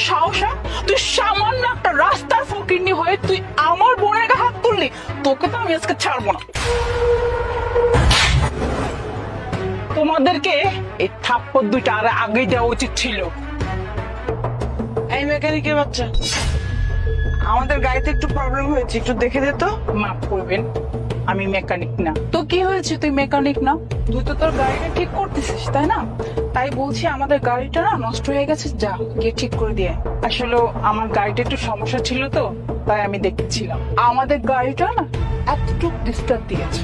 সাহস, তুই সামান্য একটা রাস্তার ফকিরনি হয়ে তুই আমার বোনের গায়ে হাত তুললি। তোকে তো আমি আজকে ছাড়বো না। তোমাদেরকে এই থাপ্পড় দুইটা আর আগে দেওয়া উচিত ছিল। এই মেকানিকের বাচ্চা, আমাদের গাড়িতে একটু প্রবলেম হয়েছে, একটু দেখে দে তো। মাফ করবেন, আমি মেকানিক না। তো কি হয়েছে, তুই মেকানিক না? তুই তো তোর গাড়িটা ঠিক করতেছিস তাই না? তাই বলছি আমাদের গাড়িটা না নষ্ট হয়ে গেছে, যা গিয়ে ঠিক করে দিয়ে। আসলে আমার গাড়িটা একটু সমস্যা ছিল তো, তাই আমি দেখতেছিলাম। আমাদের গাড়িটা না এতটুকু ডিস্টার্ব দিয়েছে।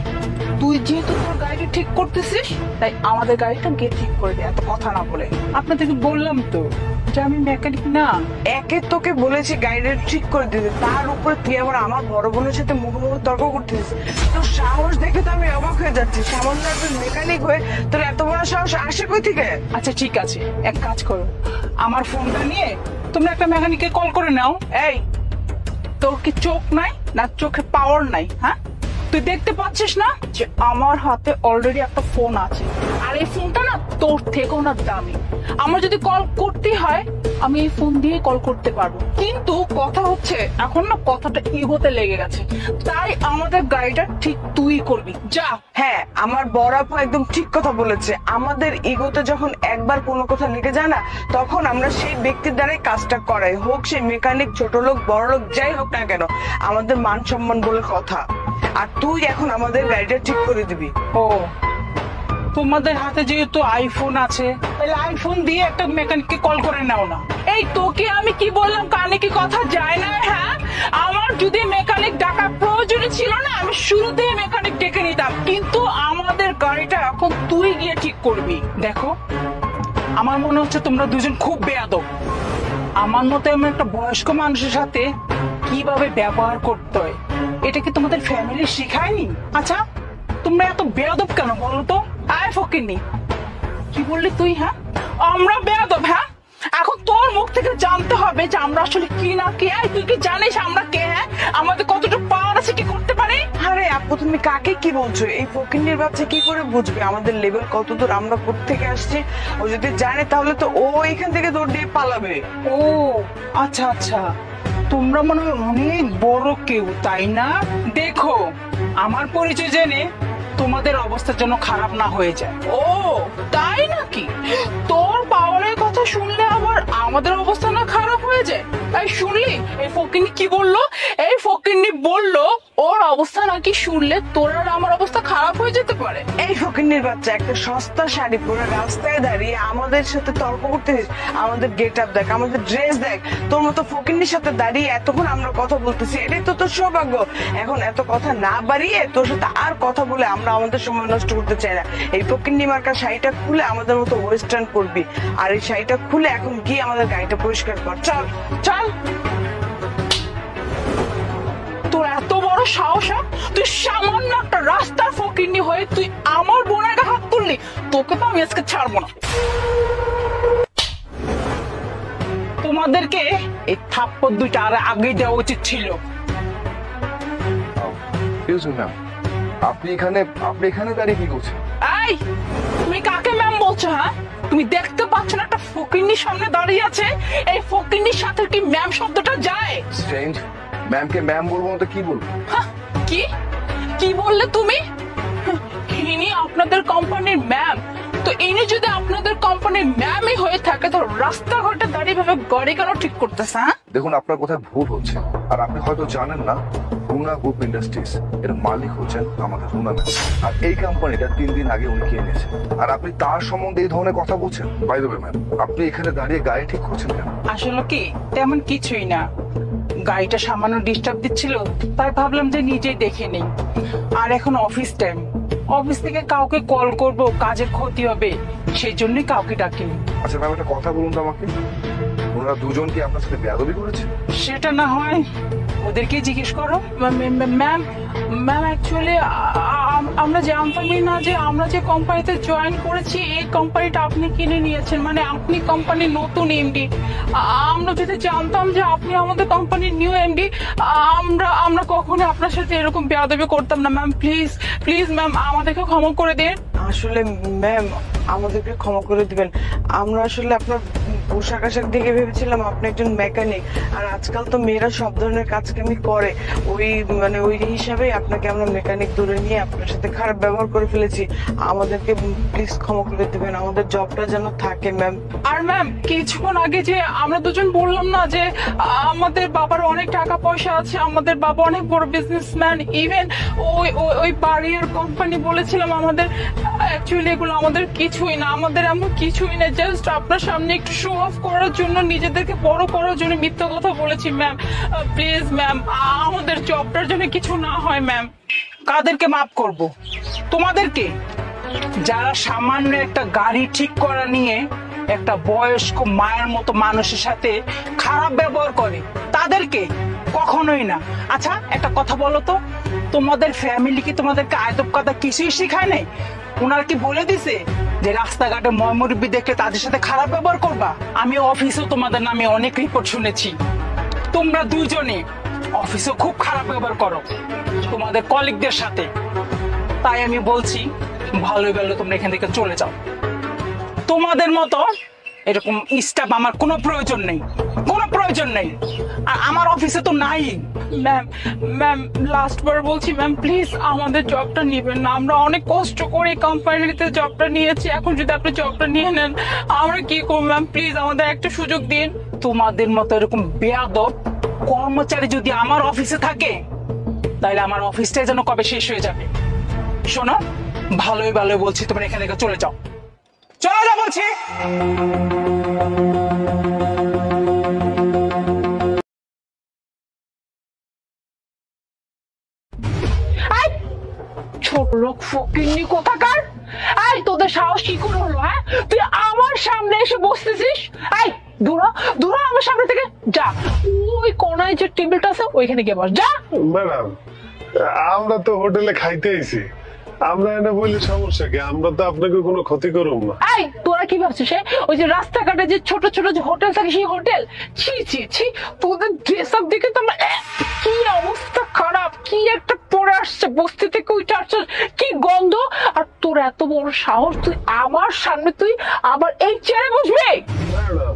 তুই যেহেতু তোর গাড়িটা ঠিক করতেছিস, তাই আমাদের গাড়িটা গিয়ে ঠিক করে দে, এত কথা না বলে। আপনাদেরকে বললাম তো যে আমি মেকানিক না। একে তোকে বলেছি গাড়িটা ঠিক করে দিতে, তার উপরে তুই আবার আমার বড় বোনের সাথে মুখোমুখি তর্ক করতেছিস। তোর সাহস দেখে তো আমি অবাক হয়ে যাচ্ছি। সামান্য একজন মেকানিক হয়ে তোর এত বড় সাহস আসে কই থেকে? আচ্ছা ঠিক আছে, এক কাজ করো, আমার ফোনটা নিয়ে তোমরা একটা মেকানিককে কল করে নাও। এই, তোর কি চোখ নাই না চোখে পাওয়ার নাই? হ্যাঁ, তুই দেখতে পাচ্ছিস না যে আমার হাতে অলরেডি একটা ফোন আছে, আর এই ফোনটা না তোর থেকেও না দামি। আমার যদি কল করতে হয় আমি এই ফোন দিয়ে কল করতে পারবো, কিন্তু কথা হচ্ছে এখন না কথাটা ইগোতে লেগে গেছে, তাই আমাদের গাড়িটা ঠিক তুই করবি, যা। হ্যাঁ, আমার বড় আপু একদম ঠিক কথা বলেছে। আমাদের ইগোতে যখন একবার কোনো কথা লেগে যায় না, তখন আমরা সেই ব্যক্তির দ্বারাই কাজটা করাই, হোক সেই মেকানিক, ছোট লোক, বড় লোক, যাই হোক না কেন, আমাদের মান সম্মান বলে কথা। আর তুই এখন আমাদের গাড়িটা ঠিক করে দিবি। ও, তোমাদের হাতে যেহেতু আইফোন আছে, তাহলে আইফোন দিয়ে একটা মেকানিককে কল করে নাও না। এই তোকে আমি কি বললাম, কানে কি কথা যায় না? হ্যাঁ, আমার যদি মেকানিক ডাকা প্রয়োজন ছিল না, আমি শুরুতেই মেকানিক ডেকে নিতাম, কিন্তু আমাদের গাড়িটা এখন তুই গিয়ে ঠিক করবি। দেখো, আমার মনে হচ্ছে তোমরা দুজন খুব বেয়াদব। আমার মতে আমি একটা বয়স্ক মানুষের সাথে কিভাবে ব্যবহার করতে হয় এটা কি তোমাদের ফ্যামিলি শেখায়নি? আচ্ছা, তোমরা এত বেয়াদব কেন বলো তো? আয় ফকিন্নি, কি বললি তুই? হ্যাঁ, আমরা বেয়াদব? হ্যাঁ, এখন তোর মুখ থেকে জানতে হবে যে আমরা আসলে কি না কি। তুই কি জানিস আমরা কে? হ্যাঁ, আমাদের কতটুকু পাওয়ার আছে, কি করতে পারি? আরে আপু, তুমি কাকে কি বলছো? এই ফকিন্নির বাচ্চা কি করে বুঝবে আমাদের লেভেল কত দূর, আমরা কোত্থেকে আসছি? ও যদি জানে তাহলে তো ও এখান থেকে দৌড় দিয়ে পালাবে। ও আচ্ছা আচ্ছা, তোমরা মনে হয় অনেক বড় কেউ, তাই না? দেখো, আমার পরিচয় জেনে তোমাদের অবস্থার জন্য খারাপ না হয়ে যায়। ও তাই নাকি? তোর পাওয়ারের কথা শুনলে আবার আমাদের অবস্থা না খারাপ হয়ে যায়? তাই শুনলি এই ফকিন্নি কি বললো? এই ফকিন্নি বললো ওর অবস্থা নাকি শুনলে তোর আর আমার অবস্থা খারাপ হয়ে যেতে পারে। এই ফকিন্নির বাচ্চা, একটা সস্তা শাড়ি পরে রাস্তায় দাঁড়িয়ে আমাদের সাথে তর্ক করতেছিস? আমাদের গেট আপ দেখ, আমাদের ড্রেস দেখ। তোর মতো ফকিন্নির সাথে দাঁড়িয়ে এতক্ষণ আমরা কথা বলতেছি, এটাই তো তোর সৌভাগ্য। এখন এত কথা না বাড়িয়ে তোর সাথে আর কথা বলে আমরা আমাদের সময় নষ্ট করতে চাই না। এই ফকিন্নি মার্কা শাড়িটা খুলে আমাদের মতো ওয়েস্টার্ন করবি, আর এই শাড়িটা খুলে এখন গিয়ে আমাদের গাড়িটা পরিষ্কার কর। চল চল। তোর এত বড় সাহস, তুই সামান্য একটা রাস্তার ফকিন্নি হয়ে তুই আমার বোনের গায়ে হাত তুললি। তোকে তো আমি আজকে ছাড়বো না। তোমাদেরকে এই থাপ্পড় দুইটা আর আগে দেওয়া উচিত ছিল। আপনি এখানে দাঁড়িয়ে কি করছেন? এই, তুমি কাকে ম্যাম বলছো? হ্যাঁ, তুমি দেখতে পাচ্ছ না একটা ফকিন্নির সামনে দাঁড়িয়ে আছে? এই ফকিন্নির সাথে কি ম্যাম শব্দটা যায়? স্ট্রেঞ্জ, ম্যামকে ম্যাম বলবো না তো কি বলবো? কি কি বললে তুমি? ইনি আপনাদের কোম্পানির ম্যাম? তো ইনি যদি আপনাদের কোম্পানির ম্যামই হয়ে থাকে, তো রাস্তাঘাটে দাঁড়িয়ে ভাবে গাড়ি কেন ঠিক করতেছে? হ্যাঁ, দেখুন, আপনার কোথায় ভুল হচ্ছে। আর আপনি হয়তো জানেন না, রুনা গ্রুপ ইন্ডাস্ট্রিজ এর মালিক হচ্ছেন আমাদের রুনা ম্যাম। আর এই কোম্পানিটা 3 দিন আগে উনি কিনেছেন, আর আপনি তার সম্বন্ধে এই ধরনের কথা বলছেন। বাই দ্য ওয়ে ম্যাম, আপনি এখানে দাঁড়িয়ে গাড়ি ঠিক করছেন কেন? আসলে কি তেমন কিছুই না, গাড়িটা সামান্য ডিস্টার্ব দিচ্ছিল, তাই ভাবলাম যে নিজেই দেখে নেই। আর এখন অফিস টাইম, অফিস থেকে কাউকে কল করব, কাজের ক্ষতি হবে, সেই জন্যই কাউকে ডাকিনি। আচ্ছা ম্যাম, একটা কথা বলুন তো আমাকে, ওনারা দুজন কি আপনার সাথে বেয়াদবি করেছে? সেটা না হয় ওদেরকে জিজ্ঞেস করো। ম্যাম অ্যাকচুয়ালি আমরা জানতামই না যে আমরা যে কোম্পানিতে জয়েন করেছি এই কোম্পানিটা আপনি কিনে নিয়েছেন, মানে আপনি কোম্পানির নতুন এমডি। আমরা যদি জানতাম যে আপনি আমাদের কোম্পানির নিউ এমডি, আমরা কখনো আপনার সাথে এরকম বেয়াদবি করতাম না। ম্যাম প্লিজ প্লিজ ম্যাম, আমাদেরকে ক্ষমা করে দিন। আসলে ম্যাম, আমাদেরকে ক্ষমা করে দিবেন। আমরা আসলে আপনার পোশাক আশাক দেখে ভেবেছিলাম আপনি একজন মেকানিক, আর আজকাল তো মেয়েরা সব ধরনের কাজকামি করে, ওই হিসাবে আপনাকে আমরা মেকানিক ধরে নিয়ে আপনার সাথে খারাপ ব্যবহার করে ফেলেছি। আমাদেরকে প্লিজ ক্ষমা করে দিবেন, আমাদের জবটা যেন থাকে ম্যাম। আর ম্যাম কিছুক্ষণ আগে যে আমরা দুজন বললাম না যে আমাদের বাবার অনেক টাকা পয়সা আছে, আমাদের বাবা অনেক বড় বিজনেসম্যান, ইভেন ওই বাড়ির কোম্পানি বলেছিলাম আমাদের, অ্যাকচুয়ালি এগুলো আমাদের কিছুই না, আমাদের এমন কিছুই না, জাস্ট আপনার সামনে একটু শো অফ করার জন্য, নিজেদেরকে বড় করার জন্য মিথ্যা কথা বলেছি ম্যাম। প্লিজ ম্যাম, আমাদের জবটার জন্য কিছু না হয় ম্যাম। কাদেরকে মাফ করব? তোমাদেরকে, যারা সামান্য একটা গাড়ি ঠিক করা নিয়ে একটা বয়স্ক মায়ের মতো মানুষের সাথে খারাপ ব্যবহার করে তাদেরকে কখনোই না। আচ্ছা একটা কথা বলো তো, তোমাদের ফ্যামিলি কি তোমাদেরকে আদব কায়দা কিছুই শেখায় নাই? ওনারা কি বলে দিছে যে রাস্তাঘাটে ময়মুরব্বি দেখলে তাদের সাথে খারাপ ব্যবহার করবা? আমি অফিসেও তোমাদের নামে অনেক রিপোর্ট শুনেছি, তোমরা দুজনে অফিসে খুব খারাপ ব্যবহার করো তোমাদের কলিগদের সাথে। তাই আমি বলছি ভালোই ভালো তোমরা এখান থেকে চলে যাও। তোমাদের মতো এরকম স্টাফ আমার কোনো প্রয়োজন নেই, কোনো প্রয়োজন নেই, আর আমার অফিসে তো নাই। ম্যাম ম্যাম লাস্ট বার বলছি ম্যাম, প্লিজ আমাদের জবটা নেবেন না, আমরা অনেক কষ্ট করে কোম্পানিতে জবটা নিয়েছি, এখন যদি আপনি জবটা নিয়ে নেন আমরা কি করব ম্যাম? প্লিজ আমাদের একটা সুযোগ দিন। তোমাদের মতো এরকম বেয়াদব কর্মচারী যদি আমার অফিসে থাকে তাহলে আমার অফিসটাই যেন কবে শেষ হয়ে যাবে। শোনো ভালোই ভালোই বলছি, তোমরা এখান থেকে চলে যাও, চলে যাও বলছি। ছোট লোক ফকিন্নি কোথাকার, এই তোদের সাহস কি করে হলো? হ্যাঁ তুই আমার সামনে এসে বসতেছিস? এই দূরা দূরা আমার সামনে থেকে যা, ওই কোনায় যে টেবিলটা আছে ওইখানে গিয়ে বস, যা। ম্যাডাম আমরা তো হোটেলে খাইতে আইছি, আমরা এনে বললে সমস্যা কি? আমরা তো আপনাকে কোনো ক্ষতি করব না। এই তোরা কি ভাবছিস ওই যে রাস্তাঘাটে যে ছোট ছোট যে হোটেল থাকে সেই হোটেল? ছি ছি ছি, তোদের ড্রেস আপ দেখে তো আমার কি অবস্থা খারাপ, কি একটা পরে আসছে বস্তি থেকে উঠে আসছে, কি গন্ধ। আর তোর এত বড় সাহস, তুই আমার সামনে তুই আবার এই চেয়ারে বসবি? ম্যাডাম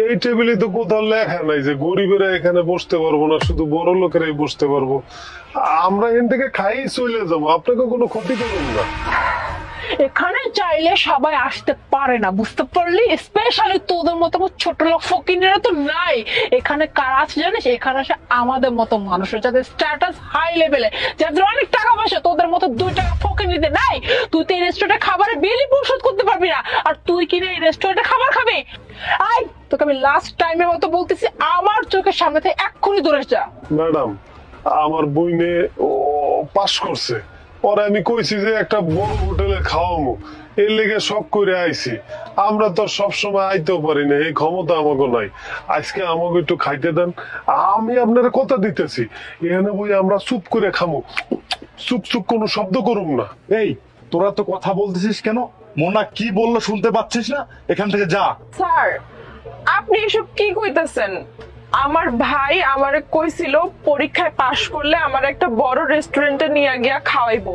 এই টেবিলে তো কোথাও লেখা নাই যে গরিবেরা এখানে বসতে পারবো না, শুধু বড় লোকেরাই বসতে পারবো। আমরা এখান থেকে খাই চলে যাবো, আপনাকে কোনো ক্ষতি করবো না। এখানে চাইলে সবাই আসতে পারে না, বুঝতে পারলি? স্পেশালি তোদের মতো ছোট লোক ফকিনেরা তো নাই এখানে। কারা আছে জানিস? এখানে আসে আমাদের মতো মানুষ, যাদের স্ট্যাটাস হাই লেভেলে, যাদের অনেক টাকা পয়সা। তোদের মতো 2 টাকা ফকিনিতে নাই। তুই তো এই রেস্টুরেন্টে খাবারের বিলই পরিশোধ করতে পারবি না, আর তুই কিনে এই রেস্টুরেন্টে খাবার খাবি? আই তোকে আমি লাস্ট টাইমের মতো বলতেছি, আমার চোখের সামনে থেকে এক্ষুনি দূরে যা। ম্যাডাম আমার বইনে পাস করছে, পরে আমি কইছি যে একটা বড় হোটেলে খাওয়াবো, এর লেগে শখ করে আইছি। আমরা তো সবসময় আইতেও পারি না, এই ক্ষমতা আমাকে নাই। আজকে আমাকে একটু খাইতে দেন, আমি আপনার কথা দিতেছি। এখানে বই আমরা চুপ করে খামো, চুপ চুপ কোনো শব্দ করুম না। এই তোরা তো কথা বলতেছিস কেন? মোনা কি বললো শুনতে পাচ্ছিস না? এখান থেকে যা। স্যার আপনি এসব কি কইতাছেন? আমার ভাই আমারে কইছিল পরীক্ষায় পাশ করলে আমার একটা বড় রেস্টুরেন্টে নিয়ে গিয়া খাওয়াইবো,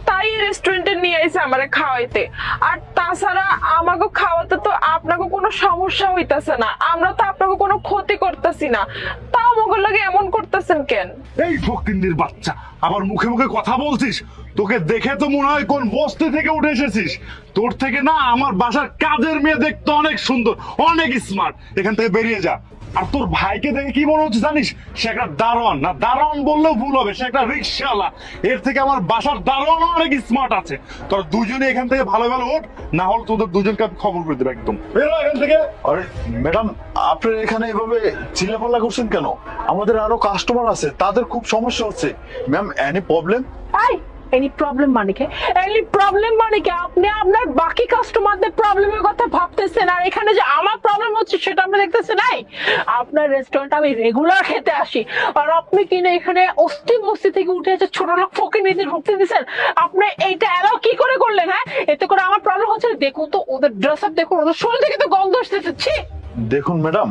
তাই রেস্টুরেন্টে নিয়ে আইছে আমারে খাওয়াইতে। আর তাছাড়া আমাকে খাওয়াতে তো আপনাকে কোনো সমস্যা হইতাছে না, আমরা তো আপনাকে কোনো ক্ষতি করতেছি না, তাও মগর লাগে এমন করতেছেন কেন? এই ফকিন্নির বাচ্চা, আবার মুখে মুখে কথা বলছিস? তোকে দেখে তো মনে হয় কোন বস্তি থেকে উঠে এসেছিস। তোর থেকে না আমার বাসার কাজের মেয়ে দেখতে অনেক সুন্দর, অনেক স্মার্ট। এখান থেকে বেরিয়ে যা। আর তোর ভাইকে দেখে কি মনে হচ্ছে জানিস? সে একটা দারোয়ান, না দারোয়ান বললেও ভুল হবে, সে একটা রিক্সাওয়ালা। এর থেকে আমার বাসার দারোয়ান অনেক স্মার্ট আছে। তোর দুজনে এখান থেকে ভালো ভালো ওঠ, না হলে তোদের দুজনকে আমি খবর করে দেবো একদম। বেরো এখান থেকে। আরে ম্যাডাম আপনি এখানে এভাবে চিল্লাপাল্লা করছেন কেন? আমাদের আরো কাস্টমার আছে, তাদের খুব সমস্যা হচ্ছে। Ma'am any problem? Any problem মানে কি? এনি প্রবলেম মানে কি? আপনি আপনার বাকি কাস্টমারদের প্রবলেমের কথা ভাবতেছেন, আর এখানে যে আমার প্রবলেম হচ্ছে সেটা আপনি দেখতেছেন। নাই আপনার রেস্টুরেন্ট আমি রেগুলার খেতে আসি, আর আপনি কিনা এখানে অস্থি বস্তি থেকে উঠে এসে ছোট লোক ফকির ঢুকতে দিচ্ছেন। আপনি এইটা এলাও কি করে করলেন? হ্যাঁ এতে করে আমার প্রবলেম হচ্ছে। দেখুন তো ওদের ড্রেস আপ দেখুন, ওদের শরীর থেকে তো গন্ধ আসতেছে। দেখুন ম্যাডাম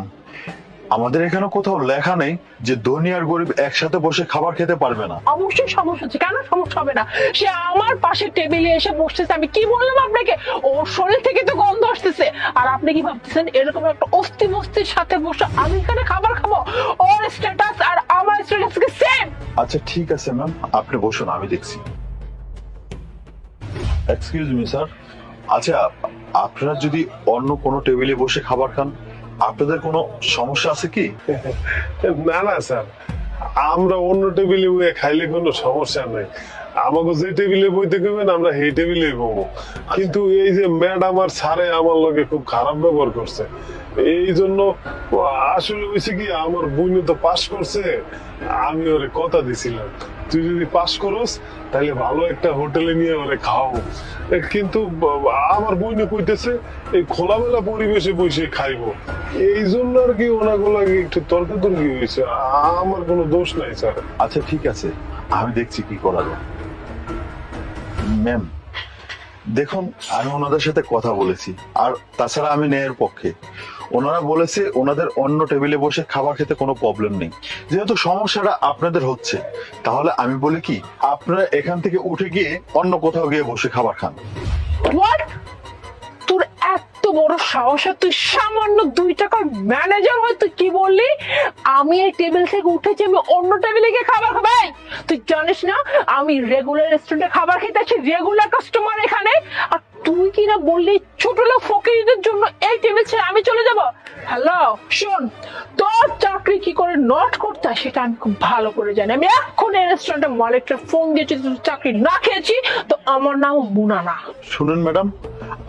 আমাদের এখানে কোথাও লেখা নেই যে ধনী আর গরিব একসাথে বসে খাবার খেতে পারবে না। অবশ্যই সমস্যা হচ্ছে, কেন সমস্যা হবে না? সে আমার পাশে টেবিলে এসে বসতেছে, আমি কি বললাম আপনাকে? ওর শরীর থেকে তো গন্ধ আসতেছে, আর আপনি কি ভাবতেছেন এরকম একটা অস্থি মস্তির সাথে বসে আমি এখানে খাবার খাবো? ওর স্ট্যাটাস আর আমার স্ট্যাটাস কি সেম? আচ্ছা ঠিক আছে ম্যাম, আপনি বসুন, আমি দেখছি। এক্সকিউজ মি স্যার, আচ্ছা আপনারা যদি অন্য কোনো টেবিলে বসে খাবার খান আপনাদের কোনো সমস্যা আছে কি? না না স্যার, আমরা অন্য টেবিলে বসে খাইলে কোনো সমস্যা নাই। আমাকে যে টেবিলে বইতে কইবেন আমরা সেই টেবিলে বসবো। কিন্তু এই যে ম্যাডাম আর স্যারে আমার লগে খুব খারাপ ব্যবহার করছে, এই জন্য আসলে হয়েছে কি আমার বোনে তো পাস করছে, আমি ওরে কথা দিছিলাম তুই যদি পাস করস তাহলে ভালো একটা হোটেলে নিয়ে ওরে খাওয়াবো। কিন্তু আমার বোনে কইতেছে এই খোলামেলা পরিবেশে বসে খাইবো, এই জন্য আর কি ওনাগুলো একটু তর্কাতর্কি হয়েছে। আমার কোনো দোষ নাই স্যার। আচ্ছা ঠিক আছে, আমি দেখছি কি করা যায়। ম্যাম দেখুন, আমি ওনাদের সাথে কথা বলেছি, আর তাছাড়া আমি ন্যায়ের পক্ষে। ওনারা বলেছে ওনাদের অন্য টেবিলে বসে খাবার খেতে কোনো প্রবলেম নেই। যেহেতু সমস্যাটা আপনাদের হচ্ছে, তাহলে আমি বলি কি আপনারা এখান থেকে উঠে গিয়ে অন্য কোথাও গিয়ে বসে খাবার খান। হোয়াট? তোর এত বড় সাহস, তুই সামান্য 2 টাকার ম্যানেজার হয়ে তুই কি বললি আমি এই টেবিল থেকে উঠেছি আমি অন্য টেবিলে গিয়ে খাবার খাবো? তুই জানিস না আমি রেগুলার রেস্টুরেন্টে খাবার খেতে আসি, রেগুলার কাস্টমার এখানে, আর তুই কি না বললি ছোট লোক ফকিরদের জন্য এই টেবিল ছেড়ে আমি চলে যাব? হ্যালো শোন, তোর চাকরি কি করে নট করতে হয় সেটা আমি খুব ভালো করে জানি। আমি এখন এই রেস্টুরেন্টের মালিকটা ফোন দিয়েছি, তুই চাকরি না খেয়েছি তো আমার নাম মুনা না। শুনুন ম্যাডাম,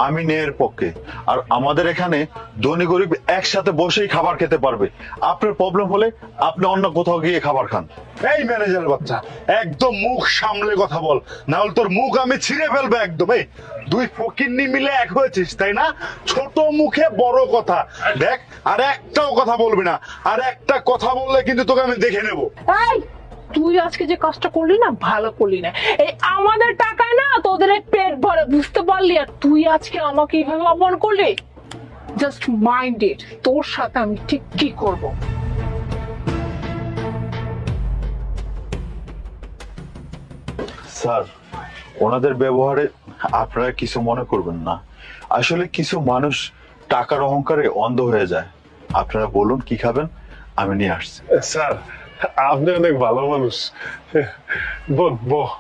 আমি ন্যায়ের পক্ষে, আর আমাদের এখানে ধনী গরিব একসাথে বসেই খাবার খেতে পারবে। আপনার প্রবলেম হলে আপনি অন্য কোথাও গিয়ে খাবার খান। এই ম্যানেজার বাচ্চা, একদম মুখ সামলে কথা বল, না হলে তোর মুখ আমি ছিঁড়ে ফেলবো একদম। এই দুই ফকিন্নি মিলে এক হয়েছিস তাই না? ছোট মুখে বড় কথা। দেখ, আর একটাও কথা বলবি না, আর একটা কথা বললে কিন্তু তোকে আমি দেখে নেবো। এই তুই আজকে যে কাজটা করলি না ভালো করলি না, এই আমাদের টাকায় না তোদের এই পেট ভরে, বুঝতে পারলি? আর তুই আজকে আমাকে এইভাবে অপমান করলি, জাস্ট মাইন্ড ইট, তোর সাথে আমি ঠিক কি করব। স্যার ওনাদের ব্যবহারে আপনারা কিছু মনে করবেন না, আসলে কিছু মানুষ টাকার অহংকারে অন্ধ হয়ে যায়। আপনারা বলুন কি খাবেন, আমি নিয়ে আসছি। স্যার আপনি অনেক ভালো মানুষ। বোন বহ।